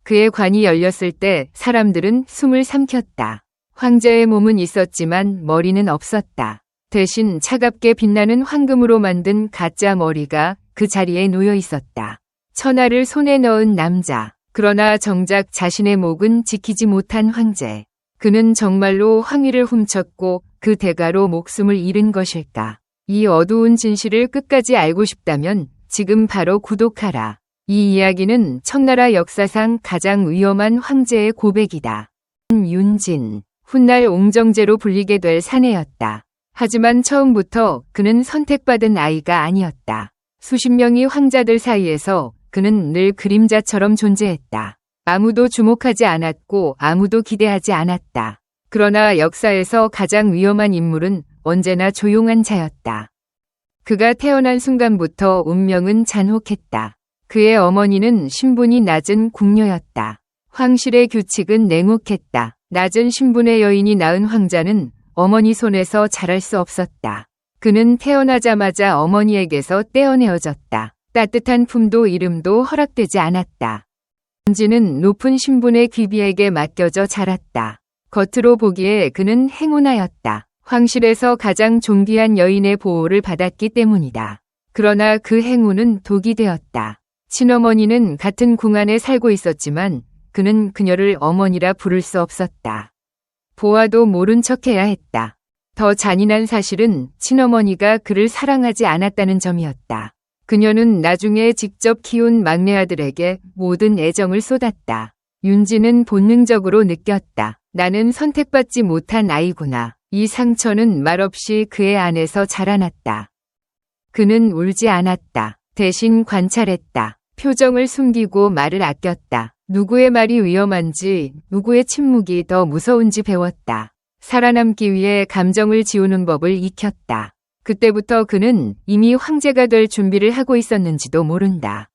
그의 관이 열렸을 때 사람들은 숨을 삼켰다. 황제의 몸은 있었지만 머리는 없었다. 대신 차갑게 빛나는 황금으로 만든 가짜 머리가 그 자리에 놓여 있었다. 천하를 손에 넣은 남자. 그러나 정작 자신의 목은 지키지 못한 황제. 그는 정말로 황위를 훔쳤고 그 대가로 목숨을 잃은 것일까? 이 어두운 진실을 끝까지 알고 싶다면 지금 바로 구독하라. 이 이야기는 청나라 역사상 가장 위험한 황제의 고백이다. 윤진. 훗날 옹정제로 불리게 될 사내였다. 하지만 처음부터 그는 선택받은 아이가 아니었다. 수십 명의 황자들 사이에서 그는 늘 그림자처럼 존재했다. 아무도 주목하지 않았고 아무도 기대하지 않았다. 그러나 역사에서 가장 위험한 인물은 언제나 조용한 자였다. 그가 태어난 순간부터 운명은 잔혹했다. 그의 어머니는 신분이 낮은 궁녀였다. 황실의 규칙은 냉혹했다. 낮은 신분의 여인이 낳은 황자는 어머니 손에서 자랄 수 없었다. 그는 태어나자마자 어머니에게서 떼어내어졌다. 따뜻한 품도 이름도 허락되지 않았다. 윤진은 높은 신분의 귀비에게 맡겨져 자랐다. 겉으로 보기에 그는 행운아였다. 황실에서 가장 존귀한 여인의 보호를 받았기 때문이다. 그러나 그 행운은 독이 되었다. 친어머니는 같은 궁 안에 살고 있었지만 그는 그녀를 어머니라 부를 수 없었다. 보아도 모른 척해야 했다. 더 잔인한 사실은 친어머니가 그를 사랑하지 않았다는 점이었다. 그녀는 나중에 직접 키운 막내 아들에게 모든 애정을 쏟았다. 윤진은 본능적으로 느꼈다. 나는 선택받지 못한 아이구나. 이 상처는 말없이 그의 안에서 자라났다. 그는 울지 않았다. 대신 관찰했다. 표정을 숨기고 말을 아꼈다. 누구의 말이 위험한지, 누구의 침묵이 더 무서운지 배웠다. 살아남기 위해 감정을 지우는 법을 익혔다. 그때부터 그는 이미 황제가 될 준비를 하고 있었는지도 모른다.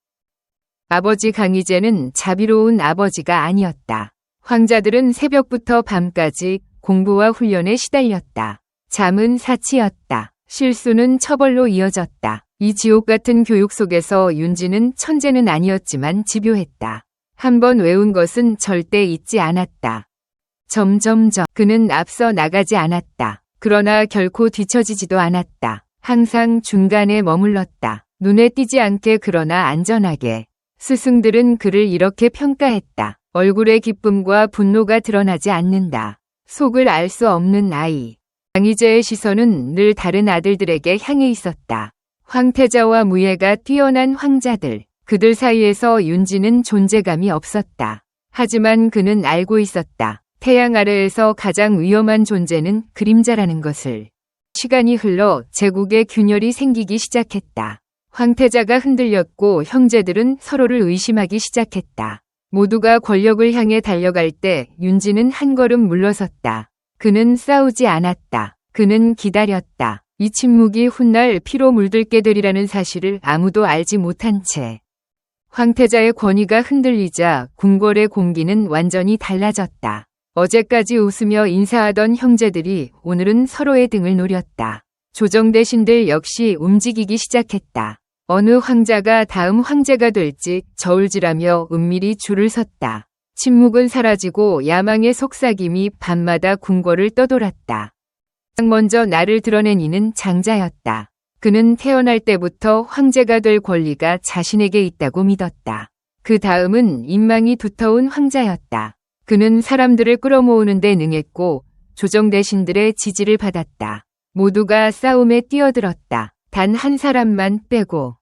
아버지 강희제는 자비로운 아버지가 아니었다. 황자들은 새벽부터 밤까지 공부와 훈련에 시달렸다. 잠은 사치였다. 실수는 처벌로 이어졌다. 이 지옥 같은 교육 속에서 윤진은 천재는 아니었지만 집요했다. 한번 외운 것은 절대 잊지 않았다. 점점점 그는 앞서 나가지 않았다. 그러나 결코 뒤처지지도 않았다. 항상 중간에 머물렀다. 눈에 띄지 않게 그러나 안전하게. 스승들은 그를 이렇게 평가했다. 얼굴에 기쁨과 분노가 드러나지 않는다. 속을 알 수 없는 아이. 강희제의 시선은 늘 다른 아들들에게 향해 있었다. 황태자와 무예가 뛰어난 황자들. 그들 사이에서 윤진은 존재감이 없었다. 하지만 그는 알고 있었다. 태양 아래에서 가장 위험한 존재는 그림자라는 것을. 시간이 흘러 제국의 균열이 생기기 시작했다. 황태자가 흔들렸고 형제들은 서로를 의심하기 시작했다. 모두가 권력을 향해 달려갈 때 윤진은 한 걸음 물러섰다. 그는 싸우지 않았다. 그는 기다렸다. 이 침묵이 훗날 피로 물들게 되리라는 사실을 아무도 알지 못한 채. 황태자의 권위가 흔들리자 궁궐의 공기는 완전히 달라졌다. 어제까지 웃으며 인사하던 형제들이 오늘은 서로의 등을 노렸다. 조정대신들 역시 움직이기 시작했다. 어느 황자가 다음 황제가 될지 저울질하며 은밀히 줄을 섰다. 침묵은 사라지고 야망의 속삭임이 밤마다 궁궐을 떠돌았다. 먼저 나를 드러낸 이는 장자였다. 그는 태어날 때부터 황제가 될 권리가 자신에게 있다고 믿었다. 그 다음은 인망이 두터운 황자였다. 그는 사람들을 끌어모으는 데 능했고 조정대신들의 지지를 받았다. 모두가 싸움에 뛰어들었다. 단 한 사람만 빼고.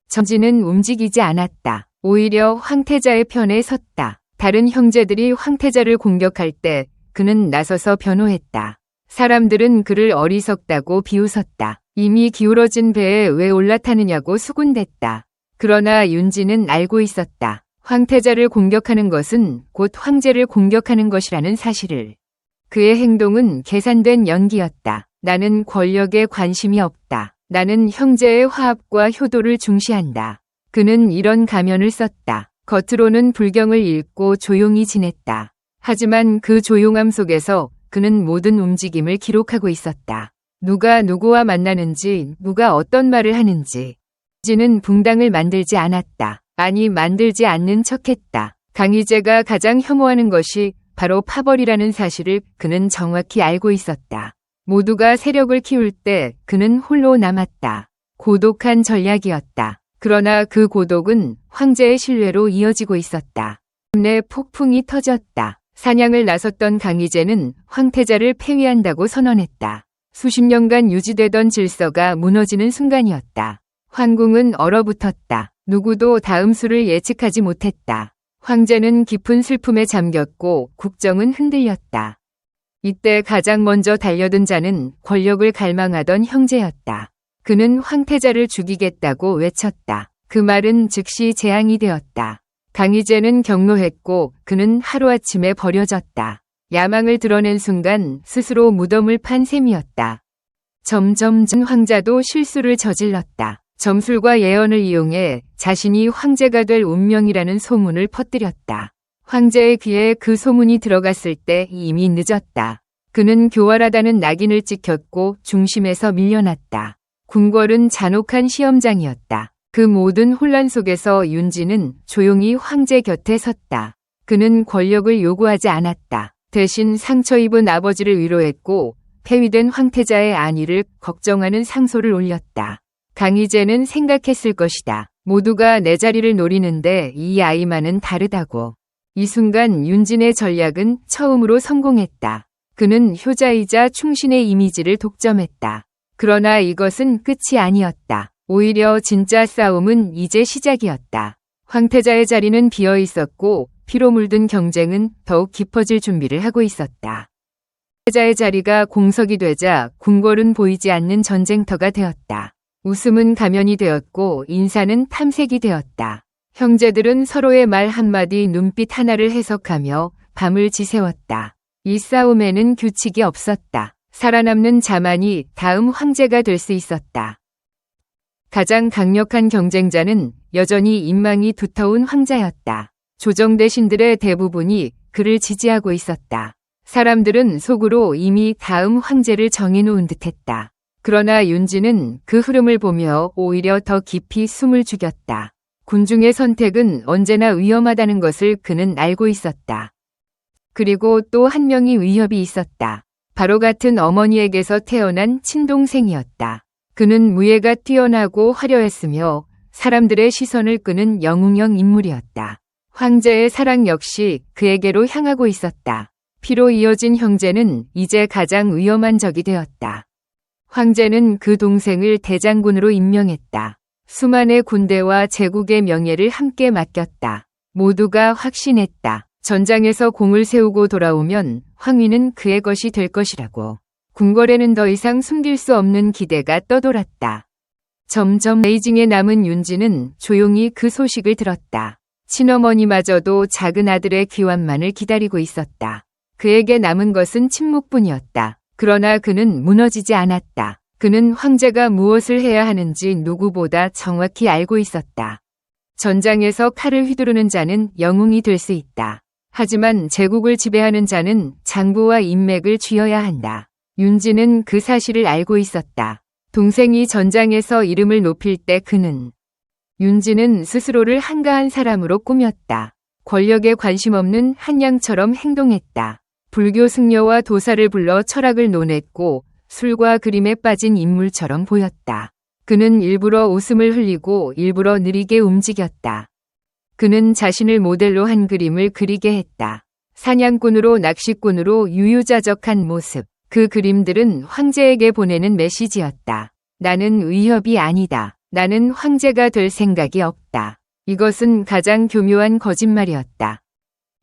정진은 움직이지 않았다. 오히려 황태자의 편에 섰다. 다른 형제들이 황태자를 공격할 때 그는 나서서 변호했다. 사람들은 그를 어리석다고 비웃었다. 이미 기울어진 배에 왜 올라타느냐고 수군댔다. 그러나 윤진은 알고 있었다. 황태자를 공격하는 것은 곧 황제를 공격하는 것이라는 사실을. 그의 행동은 계산된 연기였다. 나는 권력에 관심이 없다. 나는 형제의 화합과 효도를 중시한다. 그는 이런 가면을 썼다. 겉으로는 불경을 읽고 조용히 지냈다. 하지만 그 조용함 속에서 그는 모든 움직임을 기록하고 있었다. 누가 누구와 만나는지, 누가 어떤 말을 하는지. 윤진은 붕당을 만들지 않았다. 아니, 만들지 않는 척했다. 강희제가 가장 혐오하는 것이 바로 파벌이라는 사실을 그는 정확히 알고 있었다. 모두가 세력을 키울 때 그는 홀로 남았다. 고독한 전략이었다. 그러나 그 고독은 황제의 신뢰로 이어지고 있었다. 내 폭풍이 터졌다. 사냥을 나섰던 강희제는 황태자를 폐위한다고 선언했다. 수십 년간 유지되던 질서가 무너지는 순간이었다. 환궁은 얼어붙었다. 누구도 다음 수를 예측하지 못했다. 황제는 깊은 슬픔에 잠겼고 국정은 흔들렸다. 이때 가장 먼저 달려든 자는 권력을 갈망하던 형제였다. 그는 황태자를 죽이겠다고 외쳤다. 그 말은 즉시 재앙이 되었다. 강희제는 경로했고 그는 하루아침에 버려졌다. 야망을 드러낸 순간 스스로 무덤을 판 셈이었다. 점점 황자도 실수를 저질렀다. 점술과 예언을 이용해 자신이 황제가 될 운명이라는 소문을 퍼뜨렸다. 황제의 귀에 그 소문이 들어갔을 때 이미 늦었다. 그는 교활하다는 낙인을 찍혔고 중심에서 밀려났다. 궁궐은 잔혹한 시험장이었다. 그 모든 혼란 속에서 윤지는 조용히 황제 곁에 섰다. 그는 권력을 요구하지 않았다. 대신 상처 입은 아버지를 위로했고 폐위된 황태자의 안위를 걱정하는 상소를 올렸다. 강희제는 생각했을 것이다. 모두가 내 자리를 노리는데 이 아이만은 다르다고. 이 순간 윤진의 전략은 처음으로 성공했다. 그는 효자이자 충신의 이미지를 독점했다. 그러나 이것은 끝이 아니었다. 오히려 진짜 싸움은 이제 시작이었다. 황태자의 자리는 비어 있었고 피로 물든 경쟁은 더욱 깊어질 준비를 하고 있었다. 황태자의 자리가 공석이 되자 궁궐은 보이지 않는 전쟁터가 되었다. 웃음은 가면이 되었고 인사는 탐색이 되었다. 형제들은 서로의 말 한마디 눈빛 하나를 해석하며 밤을 지새웠다. 이 싸움에는 규칙이 없었다. 살아남는 자만이 다음 황제가 될 수 있었다. 가장 강력한 경쟁자는 여전히 인망이 두터운 황자였다. 조정대신들의 대부분이 그를 지지하고 있었다. 사람들은 속으로 이미 다음 황제를 정해놓은 듯했다. 그러나 윤지는 그 흐름을 보며 오히려 더 깊이 숨을 죽였다. 군중의 선택은 언제나 위험하다는 것을 그는 알고 있었다. 그리고 또 한 명이 위협이 있었다. 바로 같은 어머니에게서 태어난 친동생이었다. 그는 무예가 뛰어나고 화려했으며 사람들의 시선을 끄는 영웅형 인물이었다. 황제의 사랑 역시 그에게로 향하고 있었다. 피로 이어진 형제는 이제 가장 위험한 적이 되었다. 황제는 그 동생을 대장군으로 임명했다. 수만의 군대와 제국의 명예를 함께 맡겼다. 모두가 확신했다. 전장에서 공을 세우고 돌아오면 황위는 그의 것이 될 것이라고. 궁궐에는 더 이상 숨길 수 없는 기대가 떠돌았다. 점점 베이징에 남은 윤지는 조용히 그 소식을 들었다. 친어머니마저도 작은 아들의 귀환만을 기다리고 있었다. 그에게 남은 것은 침묵뿐이었다. 그러나 그는 무너지지 않았다. 그는 황제가 무엇을 해야 하는지 누구보다 정확히 알고 있었다. 전장에서 칼을 휘두르는 자는 영웅이 될 수 있다. 하지만 제국을 지배하는 자는 장부와 인맥을 쥐어야 한다. 윤지는 그 사실을 알고 있었다. 동생이 전장에서 이름을 높일 때 그는 윤지는 스스로를 한가한 사람으로 꾸몄다. 권력에 관심 없는 한양처럼 행동했다. 불교 승려와 도사를 불러 철학을 논했고 술과 그림에 빠진 인물처럼 보였다. 그는 일부러 웃음을 흘리고 일부러 느리게 움직였다. 그는 자신을 모델로 한 그림을 그리게 했다. 사냥꾼으로 낚시꾼으로 유유자적한 모습. 그 그림들은 황제에게 보내는 메시지였다. 나는 위협이 아니다. 나는 황제가 될 생각이 없다. 이것은 가장 교묘한 거짓말이었다.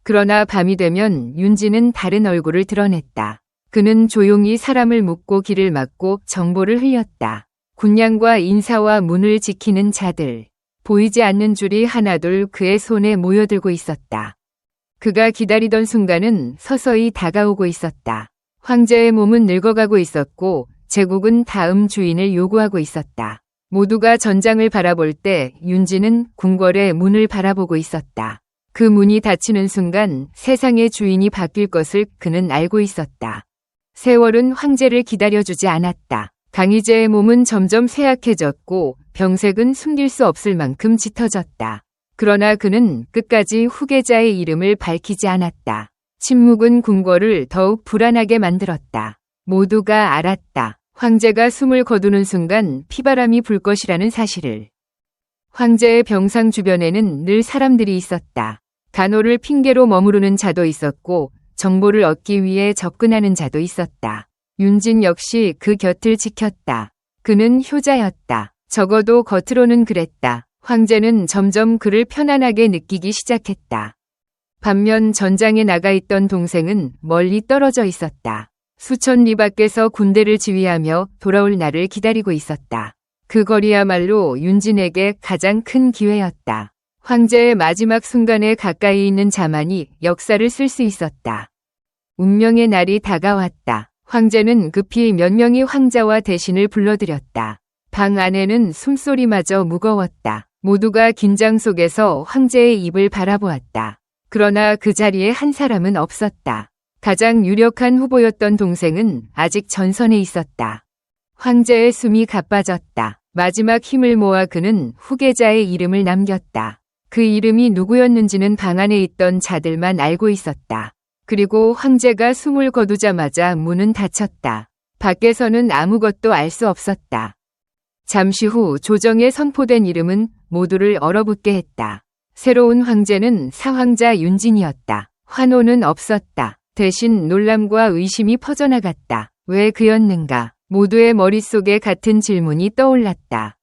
그러나 밤이 되면 윤지는 다른 얼굴을 드러냈다. 그는 조용히 사람을 묶고 길을 막고 정보를 흘렸다. 군량과 인사와 문을 지키는 자들. 보이지 않는 줄이 하나둘 그의 손에 모여들고 있었다. 그가 기다리던 순간은 서서히 다가오고 있었다. 황제의 몸은 늙어가고 있었고 제국은 다음 주인을 요구하고 있었다. 모두가 전장을 바라볼 때 윤지는 궁궐의 문을 바라보고 있었다. 그 문이 닫히는 순간 세상의 주인이 바뀔 것을 그는 알고 있었다. 세월은 황제를 기다려주지 않았다. 강희제의 몸은 점점 쇠약해졌고 병색은 숨길 수 없을 만큼 짙어졌다. 그러나 그는 끝까지 후계자의 이름을 밝히지 않았다. 침묵은 궁궐을 더욱 불안하게 만들었다. 모두가 알았다. 황제가 숨을 거두는 순간 피바람이 불 것이라는 사실을. 황제의 병상 주변에는 늘 사람들이 있었다. 간호를 핑계로 머무르는 자도 있었고 정보를 얻기 위해 접근하는 자도 있었다. 윤진 역시 그 곁을 지켰다. 그는 효자였다. 적어도 겉으로는 그랬다. 황제는 점점 그를 편안하게 느끼기 시작했다. 반면 전장에 나가 있던 동생은 멀리 떨어져 있었다. 수천 리 밖에서 군대를 지휘하며 돌아올 날을 기다리고 있었다. 그 거리야말로 윤진에게 가장 큰 기회였다. 황제의 마지막 순간에 가까이 있는 자만이 역사를 쓸 수 있었다. 운명의 날이 다가왔다. 황제는 급히 몇 명의 황자와 대신을 불러들였다. 방 안에는 숨소리마저 무거웠다. 모두가 긴장 속에서 황제의 입을 바라보았다. 그러나 그 자리에 한 사람은 없었다. 가장 유력한 후보였던 동생은 아직 전선에 있었다. 황제의 숨이 가빠졌다. 마지막 힘을 모아 그는 후계자의 이름을 남겼다. 그 이름이 누구였는지는 방 안에 있던 자들만 알고 있었다. 그리고 황제가 숨을 거두자마자 문은 닫혔다. 밖에서는 아무것도 알 수 없었다. 잠시 후 조정에 선포된 이름은 모두를 얼어붙게 했다. 새로운 황제는 사황자 윤진이었다. 환호는 없었다. 대신 놀람과 의심이 퍼져나갔다. 왜 그였는가? 모두의 머릿속에 같은 질문이 떠올랐다.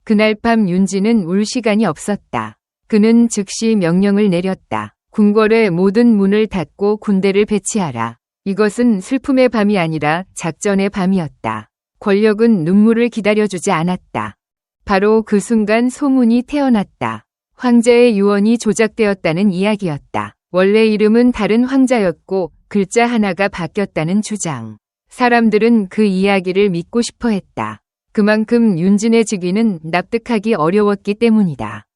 그날 밤 윤진은 울 시간이 없었다. 그는 즉시 명령을 내렸다. 궁궐의 모든 문을 닫고 군대를 배치하라. 이것은 슬픔의 밤이 아니라 작전의 밤이었다. 권력은 눈물을 기다려주지 않았다. 바로 그 순간 소문이 태어났다. 황제의 유언이 조작되었다는 이야기였다. 원래 이름은 다른 황자였고 글자 하나가 바뀌었다는 주장. 사람들은 그 이야기를 믿고 싶어 했다. 그만큼 윤진의 즉위는 납득하기 어려웠기 때문이다.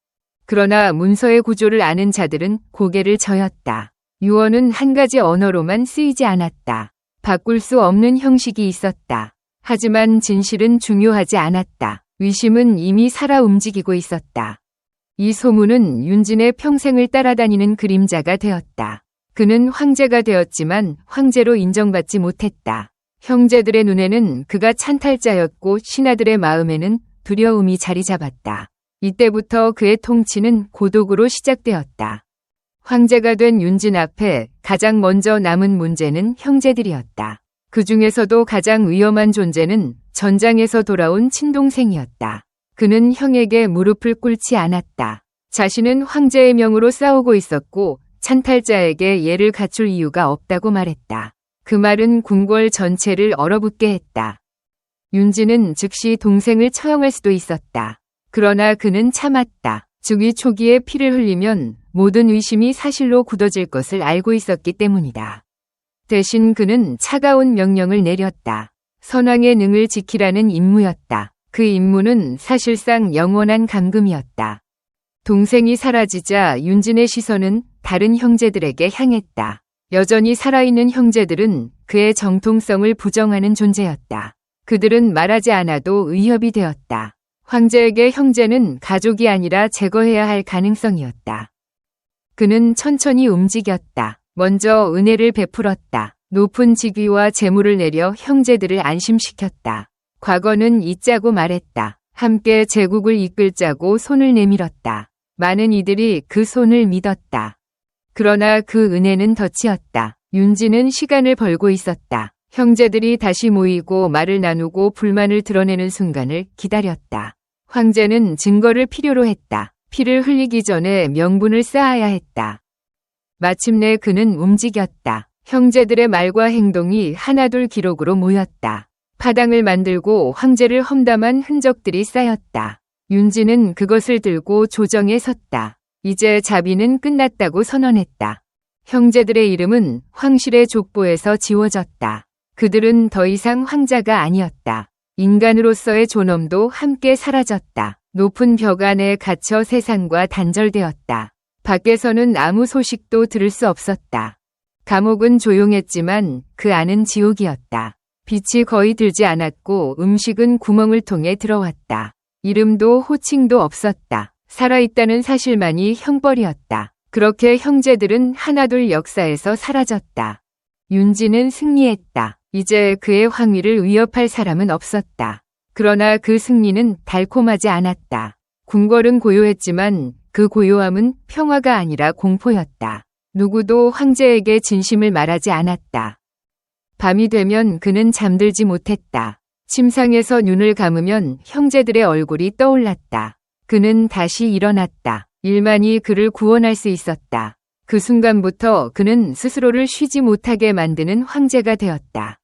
그러나 문서의 구조를 아는 자들은 고개를 저었다. 유언은 한 가지 언어로만 쓰이지 않았다. 바꿀 수 없는 형식이 있었다. 하지만 진실은 중요하지 않았다. 위심은 이미 살아 움직이고 있었다. 이 소문은 윤진의 평생을 따라다니는 그림자가 되었다. 그는 황제가 되었지만 황제로 인정받지 못했다. 형제들의 눈에는 그가 찬탈자였고 신하들의 마음에는 두려움이 자리 잡았다. 이때부터 그의 통치는 고독으로 시작되었다. 황제가 된 윤진 앞에 가장 먼저 남은 문제는 형제들이었다. 그 중에서도 가장 위험한 존재는 전장에서 돌아온 친동생이었다. 그는 형에게 무릎을 꿇지 않았다. 자신은 황제의 명으로 싸우고 있었고 찬탈자에게 예를 갖출 이유가 없다고 말했다. 그 말은 궁궐 전체를 얼어붙게 했다. 윤진은 즉시 동생을 처형할 수도 있었다. 그러나 그는 참았다. 즉위 초기에 피를 흘리면 모든 의심이 사실로 굳어질 것을 알고 있었기 때문이다. 대신 그는 차가운 명령을 내렸다. 선왕의 능을 지키라는 임무였다. 그 임무는 사실상 영원한 감금이었다. 동생이 사라지자 윤진의 시선은 다른 형제들에게 향했다. 여전히 살아있는 형제들은 그의 정통성을 부정하는 존재였다. 그들은 말하지 않아도 의협이 되었다. 황제에게 형제는 가족이 아니라 제거해야 할 가능성이었다. 그는 천천히 움직였다. 먼저 은혜를 베풀었다. 높은 직위와 재물을 내려 형제들을 안심시켰다. 과거는 잊자고 말했다. 함께 제국을 이끌자고 손을 내밀었다. 많은 이들이 그 손을 믿었다. 그러나 그 은혜는 덧이었다. 윤진은 시간을 벌고 있었다. 형제들이 다시 모이고 말을 나누고 불만을 드러내는 순간을 기다렸다. 황제는 증거를 필요로 했다. 피를 흘리기 전에 명분을 쌓아야 했다. 마침내 그는 움직였다. 형제들의 말과 행동이 하나둘 기록으로 모였다. 파당을 만들고 황제를 험담한 흔적들이 쌓였다. 윤진은 그것을 들고 조정에 섰다. 이제 자비는 끝났다고 선언했다. 형제들의 이름은 황실의 족보에서 지워졌다. 그들은 더 이상 황자가 아니었다. 인간으로서의 존엄도 함께 사라졌다. 높은 벽 안에 갇혀 세상과 단절되었다. 밖에서는 아무 소식도 들을 수 없었다. 감옥은 조용했지만 그 안은 지옥이었다. 빛이 거의 들지 않았고 음식은 구멍을 통해 들어왔다. 이름도 호칭도 없었다. 살아있다는 사실만이 형벌이었다. 그렇게 형제들은 하나둘 역사에서 사라졌다. 윤지는 승리했다. 이제 그의 황위를 위협할 사람은 없었다. 그러나 그 승리는 달콤하지 않았다. 궁궐은 고요했지만 그 고요함은 평화가 아니라 공포였다. 누구도 황제에게 진심을 말하지 않았다. 밤이 되면 그는 잠들지 못했다. 침상에서 눈을 감으면 형제들의 얼굴이 떠올랐다. 그는 다시 일어났다. 일만이 그를 구원할 수 있었다. 그 순간부터 그는 스스로를 쉬지 못하게 만드는 황제가 되었다.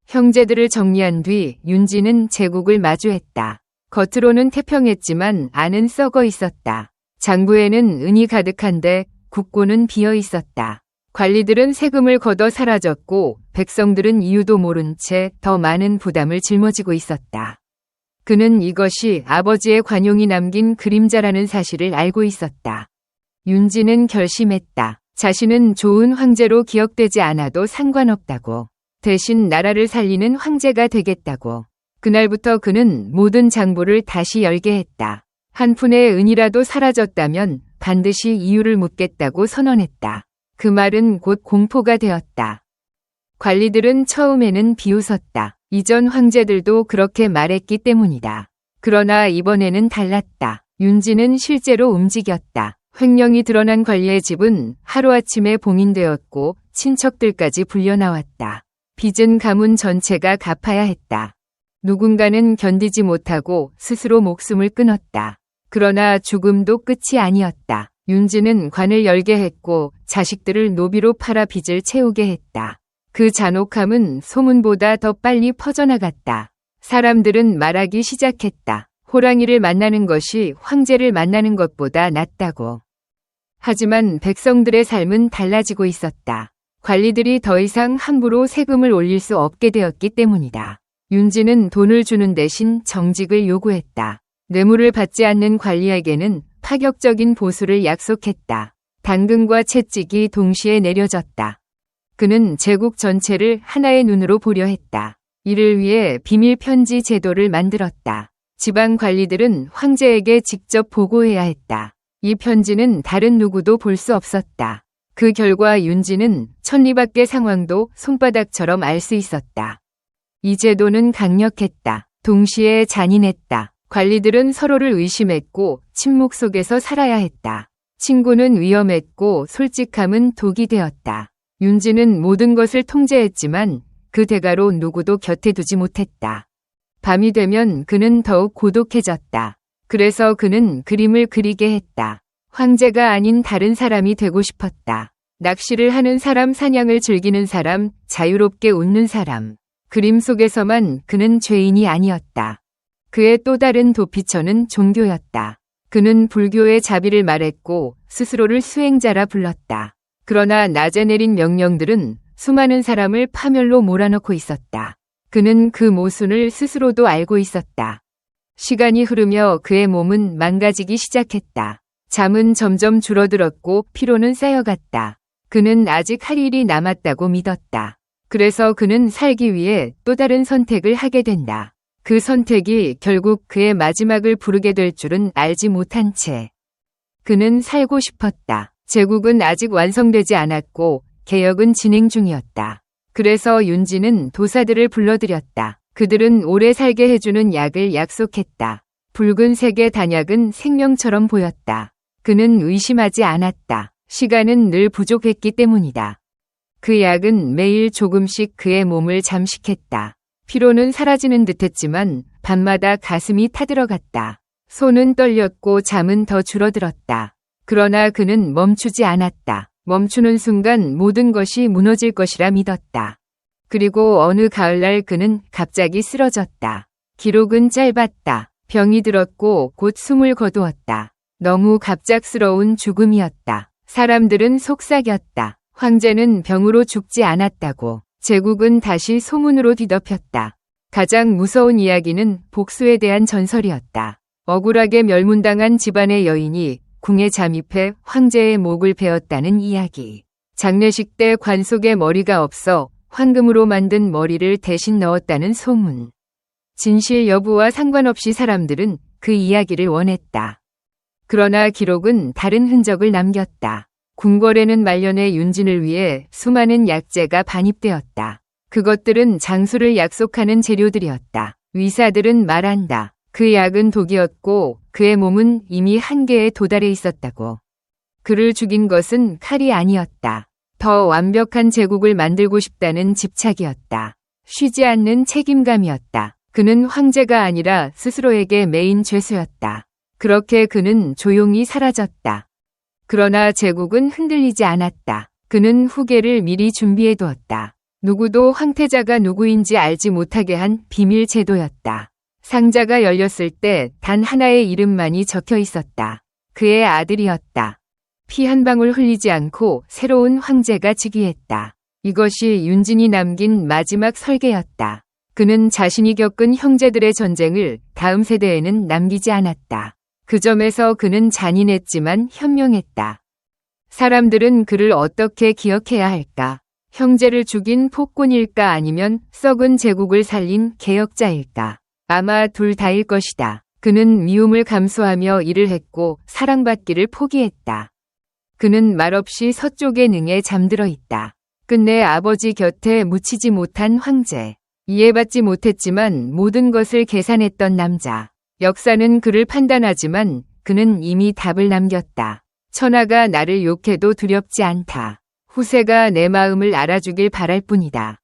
형제들을 정리한 뒤 윤지는 제국을 마주했다. 겉으로는 태평했지만 안은 썩어 있었다. 장부에는 은이 가득한데 국고는 비어 있었다. 관리들은 세금을 걷어 사라졌고 백성들은 이유도 모른 채 더 많은 부담을 짊어지고 있었다. 그는 이것이 아버지의 관용이 남긴 그림자라는 사실을 알고 있었다. 윤지는 결심했다. 자신은 좋은 황제로 기억되지 않아도 상관없다고. 대신 나라를 살리는 황제가 되겠다고. 그날부터 그는 모든 장부를 다시 열게 했다. 한 푼의 은이라도 사라졌다면 반드시 이유를 묻겠다고 선언했다. 그 말은 곧 공포가 되었다. 관리들은 처음에는 비웃었다. 이전 황제들도 그렇게 말했기 때문이다. 그러나 이번에는 달랐다. 윤지는 실제로 움직였다. 횡령이 드러난 관리의 집은 하루아침에 봉인되었고 친척들까지 불려나왔다. 빚은 가문 전체가 갚아야 했다. 누군가는 견디지 못하고 스스로 목숨을 끊었다. 그러나 죽음도 끝이 아니었다. 윤지는 관을 열게 했고 자식들을 노비로 팔아 빚을 채우게 했다. 그 잔혹함은 소문보다 더 빨리 퍼져나갔다. 사람들은 말하기 시작했다. 호랑이를 만나는 것이 황제를 만나는 것보다 낫다고. 하지만 백성들의 삶은 달라지고 있었다. 관리들이 더 이상 함부로 세금을 올릴 수 없게 되었기 때문이다. 윤지는 돈을 주는 대신 정직을 요구했다. 뇌물을 받지 않는 관리에게는 파격적인 보수를 약속했다. 당근과 채찍이 동시에 내려졌다. 그는 제국 전체를 하나의 눈으로 보려 했다. 이를 위해 비밀 편지 제도를 만들었다. 지방 관리들은 황제에게 직접 보고해야 했다. 이 편지는 다른 누구도 볼 수 없었다. 그 결과 윤지는 천리 밖의 상황도 손바닥처럼 알 수 있었다. 이 제도는 강력했다. 동시에 잔인했다. 관리들은 서로를 의심했고 침묵 속에서 살아야 했다. 친구는 위험했고 솔직함은 독이 되었다. 윤지는 모든 것을 통제했지만 그 대가로 누구도 곁에 두지 못했다. 밤이 되면 그는 더욱 고독해졌다. 그래서 그는 그림을 그리게 했다. 황제가 아닌 다른 사람이 되고 싶었다. 낚시를 하는 사람, 사냥을 즐기는 사람, 자유롭게 웃는 사람. 그림 속에서만 그는 죄인이 아니었다. 그의 또 다른 도피처는 종교였다. 그는 불교의 자비를 말했고 스스로를 수행자라 불렀다. 그러나 낮에 내린 명령들은 수많은 사람을 파멸로 몰아넣고 있었다. 그는 그 모순을 스스로도 알고 있었다. 시간이 흐르며 그의 몸은 망가지기 시작했다. 잠은 점점 줄어들었고 피로는 쌓여갔다. 그는 아직 할 일이 남았다고 믿었다. 그래서 그는 살기 위해 또 다른 선택을 하게 된다. 그 선택이 결국 그의 마지막을 부르게 될 줄은 알지 못한 채. 그는 살고 싶었다. 제국은 아직 완성되지 않았고 개혁은 진행 중이었다. 그래서 윤지는 도사들을 불러들였다. 그들은 오래 살게 해주는 약을 약속했다. 붉은색의 단약은 생명처럼 보였다. 그는 의심하지 않았다. 시간은 늘 부족했기 때문이다. 그 약은 매일 조금씩 그의 몸을 잠식했다. 피로는 사라지는 듯했지만 밤마다 가슴이 타들어갔다. 손은 떨렸고 잠은 더 줄어들었다. 그러나 그는 멈추지 않았다. 멈추는 순간 모든 것이 무너질 것이라 믿었다. 그리고 어느 가을날 그는 갑자기 쓰러졌다. 기록은 짧았다. 병이 들었고 곧 숨을 거두었다. 너무 갑작스러운 죽음이었다. 사람들은 속삭였다. 황제는 병으로 죽지 않았다고. 제국은 다시 소문으로 뒤덮였다. 가장 무서운 이야기는 복수에 대한 전설이었다. 억울하게 멸문당한 집안의 여인이 궁에 잠입해 황제의 목을 베었다는 이야기. 장례식 때 관 속에 머리가 없어 황금으로 만든 머리를 대신 넣었다는 소문. 진실 여부와 상관없이 사람들은 그 이야기를 원했다. 그러나 기록은 다른 흔적을 남겼다. 궁궐에는 말년의 윤진을 위해 수많은 약재가 반입되었다. 그것들은 장수를 약속하는 재료들이었다. 위사들은 말한다. 그 약은 독이었고 그의 몸은 이미 한계에 도달해 있었다고. 그를 죽인 것은 칼이 아니었다. 더 완벽한 제국을 만들고 싶다는 집착이었다. 쉬지 않는 책임감이었다. 그는 황제가 아니라 스스로에게 매인 죄수였다. 그렇게 그는 조용히 사라졌다. 그러나 제국은 흔들리지 않았다. 그는 후계를 미리 준비해 두었다. 누구도 황태자가 누구인지 알지 못하게 한 비밀 제도였다. 상자가 열렸을 때 단 하나의 이름만이 적혀 있었다. 그의 아들이었다. 피 한 방울 흘리지 않고 새로운 황제가 즉위했다. 이것이 윤진이 남긴 마지막 설계였다. 그는 자신이 겪은 형제들의 전쟁을 다음 세대에는 남기지 않았다. 그 점에서 그는 잔인했지만 현명했다. 사람들은 그를 어떻게 기억해야 할까? 형제를 죽인 폭군일까 아니면 썩은 제국을 살린 개혁자일까? 아마 둘 다일 것이다. 그는 미움을 감수하며 일을 했고 사랑받기를 포기했다. 그는 말없이 서쪽의 능에 잠들어 있다. 끝내 아버지 곁에 묻히지 못한 황제. 이해받지 못했지만 모든 것을 계산했던 남자. 역사는 그를 판단하지만 그는 이미 답을 남겼다. 천하가 나를 욕해도 두렵지 않다. 후세가 내 마음을 알아주길 바랄 뿐이다.